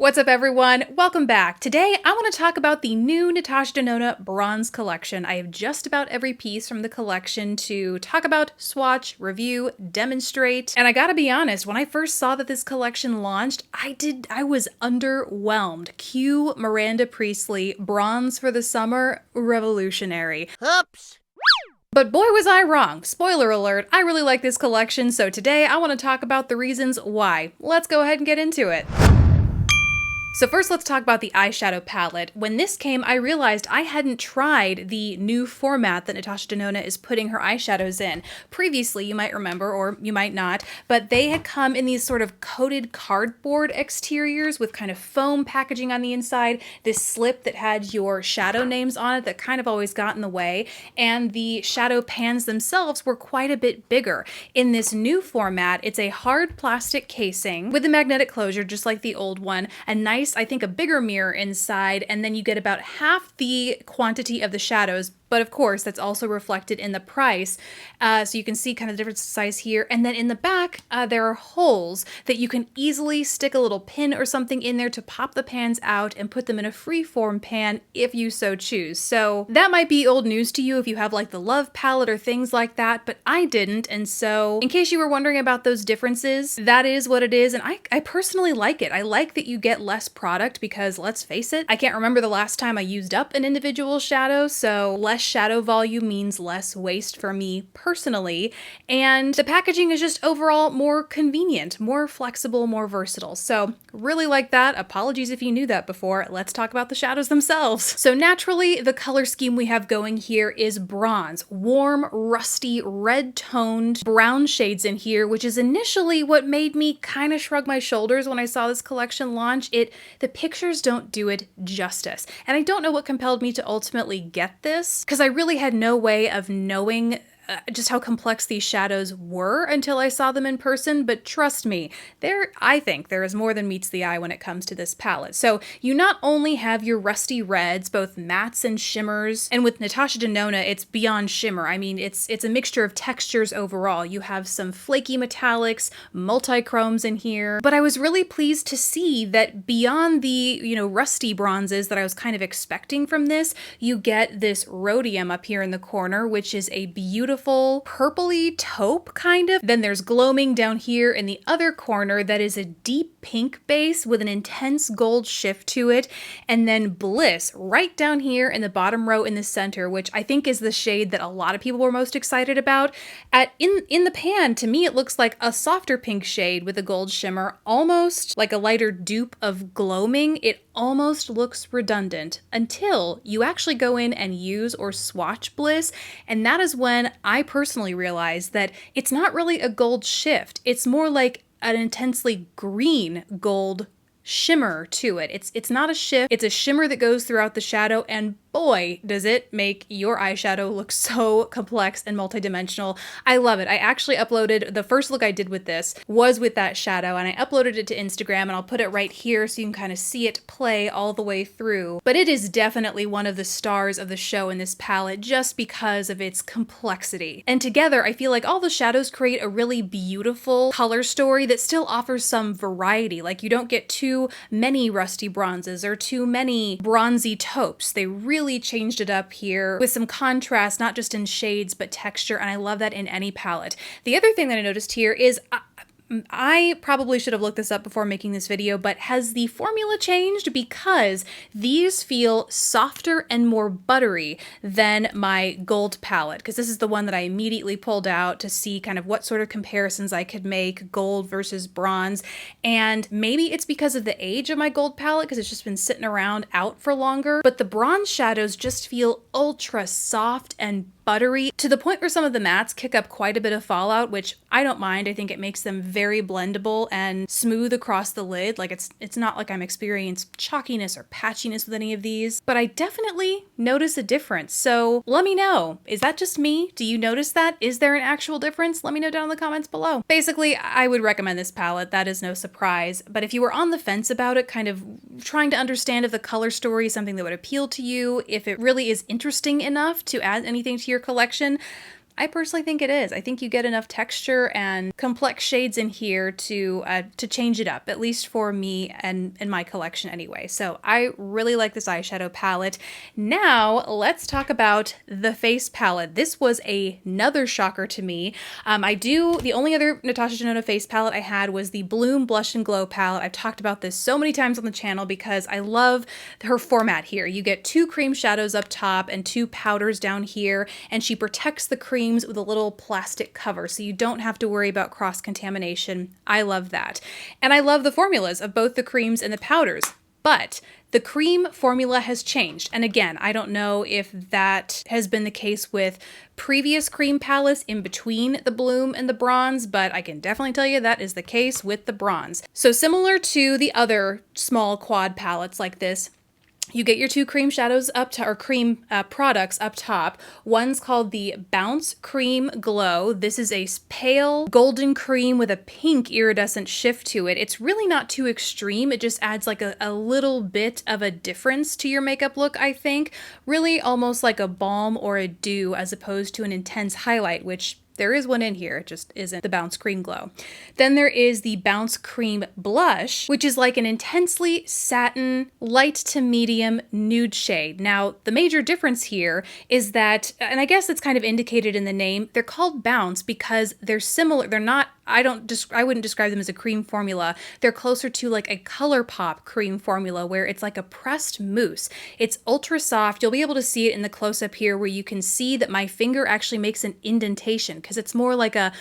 What's up, everyone? Welcome back. Today, I want to talk about the new Natasha Denona bronze collection. I have just about every piece from the collection to talk about, swatch, review, demonstrate. And I gotta be honest, when I first saw that this collection launched, I was underwhelmed. Cue Miranda Priestley, bronze for the summer, revolutionary. Oops. But boy was I wrong. Spoiler alert, I really like this collection, so today I want to talk about the reasons why. Let's go ahead and get into it. So first, let's talk about the eyeshadow palette. When this came, I realized I hadn't tried the new format that Natasha Denona is putting her eyeshadows in. Previously, you might remember, or you might not, but they had come in these sort of coated cardboard exteriors with kind of foam packaging on the inside, this slip that had your shadow names on it that kind of always got in the way, and the shadow pans themselves were quite a bit bigger. In this new format, it's a hard plastic casing with a magnetic closure, just like the old one, a nice, I think, a bigger mirror inside, and then you get about half the quantity of the shadows. But of course, that's also reflected in the price. So you can see kind of the different size here. And then in the back, there are holes that you can easily stick a little pin or something in there to pop the pans out and put them in a freeform pan if you so choose. So that might be old news to you if you have like the Love palette or things like that, but I didn't. And so in case you were wondering about those differences, that is what it is. And I personally like it. I like that you get less product because, let's face it, I can't remember the last time I used up an individual shadow, so less shadow volume means less waste for me personally, and the packaging is just overall more convenient, more flexible, more versatile. So really like that. Apologies if you knew that before. Let's talk about the shadows themselves. So naturally, the color scheme we have going here is bronze, warm, rusty, red-toned brown shades in here, which is initially what made me kind of shrug my shoulders when I saw this collection launch. The pictures don't do it justice, and I don't know what compelled me to ultimately get this, because I really had no way of knowing just how complex these shadows were until I saw them in person, but trust me, I think there is more than meets the eye when it comes to this palette. So you not only have your rusty reds, both mattes and shimmers, and with Natasha Denona, it's beyond shimmer. I mean, it's a mixture of textures overall. You have some flaky metallics, multi-chromes in here, but I was really pleased to see that beyond the, rusty bronzes that I was kind of expecting from this, you get this rhodium up here in the corner, which is a beautiful purpley taupe kind of. Then there's gloaming down here in the other corner that is a deep pink base with an intense gold shift to it. And then bliss right down here in the bottom row in the center, which I think is the shade that a lot of people were most excited about. In the pan, to me, it looks like a softer pink shade with a gold shimmer, almost like a lighter dupe of gloaming. It almost looks redundant until you actually go in and use or swatch bliss, and that is when I personally realized that it's not really a gold shift. It's more like an intensely green gold shimmer to it. It's not a shift, it's a shimmer that goes throughout the shadow, and boy, does it make your eyeshadow look so complex and multidimensional. I love it. I actually uploaded, the first look I did with this was with that shadow, and I uploaded it to Instagram, and I'll put it right here so you can kind of see it play all the way through. But it is definitely one of the stars of the show in this palette just because of its complexity. And together, I feel like all the shadows create a really beautiful color story that still offers some variety. Like, you don't get too many rusty bronzes or too many bronzy taupes. They really changed it up here with some contrast, not just in shades, but texture, and I love that in any palette. The other thing that I noticed here is I probably should have looked this up before making this video, but has the formula changed? Because these feel softer and more buttery than my gold palette, because this is the one that I immediately pulled out to see kind of what sort of comparisons I could make, gold versus bronze. And maybe it's because of the age of my gold palette, because it's just been sitting around out for longer, but the bronze shadows just feel ultra soft and buttery to the point where some of the mattes kick up quite a bit of fallout, which I don't mind. I think it makes them very blendable and smooth across the lid. Like, it's not like I'm experiencing chalkiness or patchiness with any of these, but I definitely notice a difference. So let me know, is that just me? Do you notice that? Is there an actual difference? Let me know down in the comments below. Basically, I would recommend this palette. That is no surprise. But if you were on the fence about it, kind of trying to understand if the color story is something that would appeal to you, if it really is interesting enough to add anything to your collection, I personally think it is. I think you get enough texture and complex shades in here to change it up, at least for me and in my collection anyway. So I really like this eyeshadow palette. Now let's talk about the face palette. This was another shocker to me. The only other Natasha Denona face palette I had was the Bloom Blush and Glow palette. I've talked about this so many times on the channel because I love her format here. You get 2 cream shadows up top and 2 powders down here, and she protects the creams with a little plastic cover so you don't have to worry about cross-contamination. I love that. And I love the formulas of both the creams and the powders. But the cream formula has changed. And again, I don't know if that has been the case with previous cream palettes in between the Bloom and the Bronze, but I can definitely tell you that is the case with the Bronze. So similar to the other small quad palettes like this, you get your 2 cream shadows up to, or cream products up top. One's called the Bounce Cream Glow. This is a pale golden cream with a pink iridescent shift to it. It's really not too extreme. It just adds like a little bit of a difference to your makeup look, I think. Really almost like a balm or a dew as opposed to an intense highlight, which there is one in here, it just isn't the Bounce Cream Glow. Then there is the Bounce Cream Blush, which is like an intensely satin, light to medium nude shade. Now, the major difference here is that, and I guess it's kind of indicated in the name, they're called Bounce because they're similar. They're not, I wouldn't describe them as a cream formula. They're closer to like a ColourPop cream formula where it's like a pressed mousse. It's ultra soft. You'll be able to see it in the close-up here where you can see that my finger actually makes an indentation because it's more like a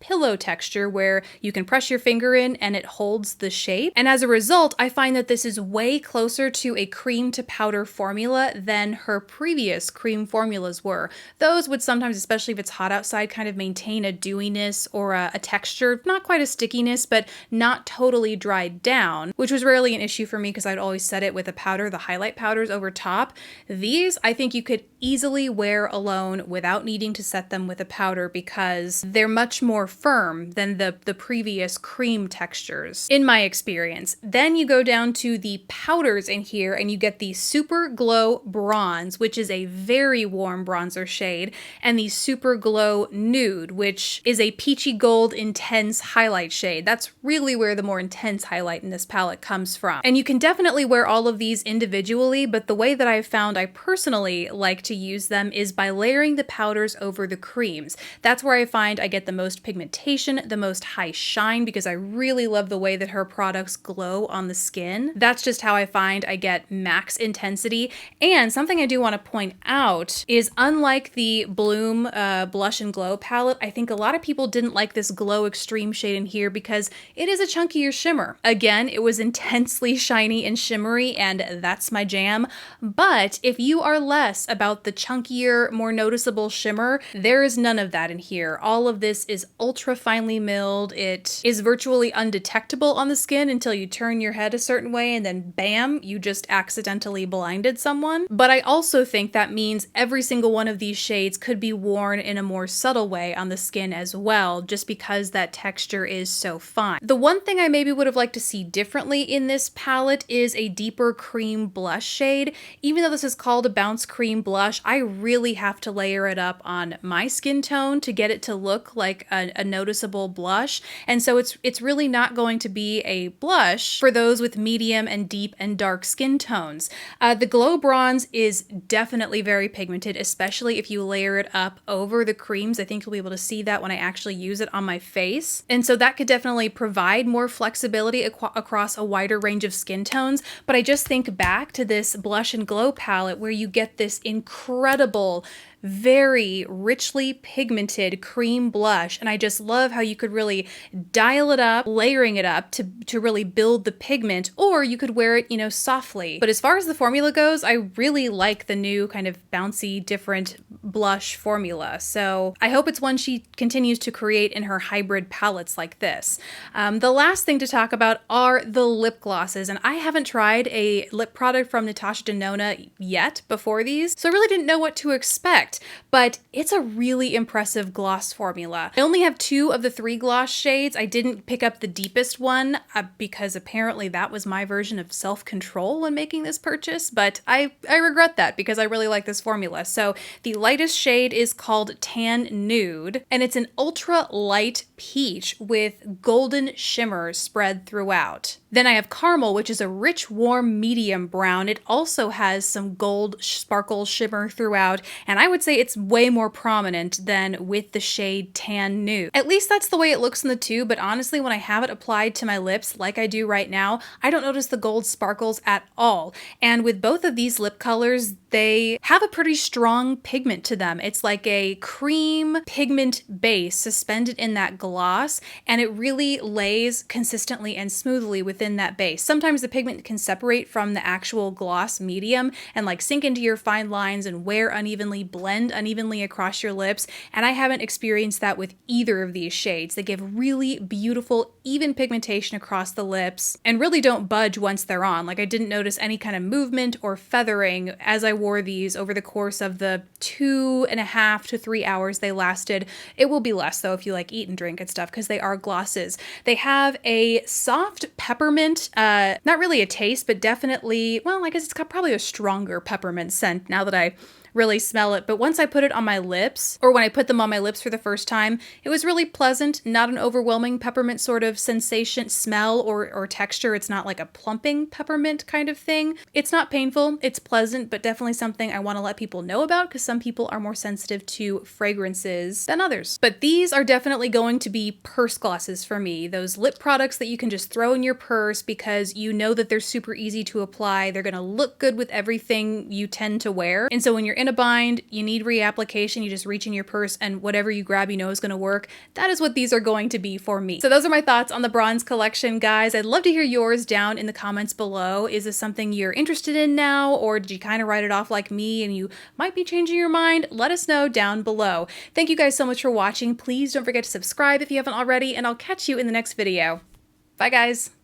pillow texture where you can press your finger in and it holds the shape. And as a result, I find that this is way closer to a cream to powder formula than her previous cream formulas were. Those would sometimes, especially if it's hot outside, kind of maintain a dewiness or a texture, not quite a stickiness, but not totally dried down, which was rarely an issue for me because I'd always set it with a powder, the highlight powders over top. These, I think you could easily wear alone without needing to set them with a powder because they're much more firm than the previous cream textures, in my experience. Then you go down to the powders in here and you get the Super Glow Bronze, which is a very warm bronzer shade, and the Super Glow Nude, which is a peachy gold intense highlight shade. That's really where the more intense highlight in this palette comes from. And you can definitely wear all of these individually, but the way that I've found I personally like to use them is by layering the powders over the creams. That's where I find I get the most pigmentation, the most high shine, because I really love the way that her products glow on the skin. That's just how I find I get max intensity. And something I do want to point out is, unlike the Bloom Blush and Glow palette, I think a lot of people didn't like this Glow Extreme shade in here because it is a chunkier shimmer. Again, it was intensely shiny and shimmery, and that's my jam. But if you are less about the chunkier, more noticeable shimmer, there is none of that in here. All of this is ultra finely milled. It is virtually undetectable on the skin until you turn your head a certain way and then bam, you just accidentally blinded someone. But I also think that means every single one of these shades could be worn in a more subtle way on the skin as well, just because that texture is so fine. The one thing I maybe would have liked to see differently in this palette is a deeper cream blush shade. Even though this is called a Bounce Cream Blush, I really have to layer it up on my skin tone to get it to look like a noticeable blush. And so it's really not going to be a blush for those with medium and deep and dark skin tones. The Glow Bronze is definitely very pigmented, especially if you layer it up over the creams. I think you'll be able to see that when I actually use it on my face. And so that could definitely provide more flexibility across a wider range of skin tones. But I just think back to this Blush and Glow palette where you get this incredible, very richly pigmented cream blush, and I just love how you could really dial it up, layering it up to really build the pigment, or you could wear it, softly. But as far as the formula goes, I really like the new kind of bouncy, different blush formula. So I hope it's one she continues to create in her hybrid palettes like this. The last thing to talk about are the lip glosses, and I haven't tried a lip product from Natasha Denona yet before these, so I really didn't know what to expect. yet, but it's a really impressive gloss formula. I only have 2 of the 3 gloss shades. I didn't pick up the deepest one because apparently that was my version of self-control when making this purchase, but I regret that because I really like this formula. So the lightest shade is called Tan Nude, and it's an ultra light peach with golden shimmer spread throughout. Then I have Caramel, which is a rich, warm, medium brown. It also has some gold sparkle shimmer throughout, and I would say it's way more prominent than with the shade Tan Nude. At least that's the way it looks in the tube, but honestly, when I have it applied to my lips like I do right now, I don't notice the gold sparkles at all. And with both of these lip colors, they have a pretty strong pigment to them. It's like a cream pigment base suspended in that gloss, and it really lays consistently and smoothly within that base. Sometimes the pigment can separate from the actual gloss medium and like sink into your fine lines and wear unevenly, blend unevenly across your lips, and I haven't experienced that with either of these shades. They give really beautiful, even pigmentation across the lips and really don't budge once they're on. Like I didn't notice any kind of movement or feathering as I wore these over the course of the 2.5 to 3 hours they lasted. It will be less though if you like eat and drink and stuff because they are glosses. They have a soft peppermint, not really a taste, but definitely, well, I guess it's got probably a stronger peppermint scent now that I really smell it. But once I put it on my lips, or when I put them on my lips for the first time, it was really pleasant, not an overwhelming peppermint sort of sensation, smell, or texture. It's not like a plumping peppermint kind of thing. It's not painful, it's pleasant, but definitely something I want to let people know about because some people are more sensitive to fragrances than others. But these are definitely going to be purse glosses for me. Those lip products that you can just throw in your purse because you know that they're super easy to apply. They're gonna look good with everything you tend to wear. And so when you're in a bind, you need reapplication, you just reach in your purse and whatever you grab you know is going to work. That is what these are going to be for me. So those are my thoughts on the bronze collection, guys. I'd love to hear yours down in the comments below. Is this something you're interested in now, or did you kind of write it off like me and you might be changing your mind? Let us know down below. Thank you guys so much for watching. Please don't forget to subscribe if you haven't already, and I'll catch you in the next video. Bye guys!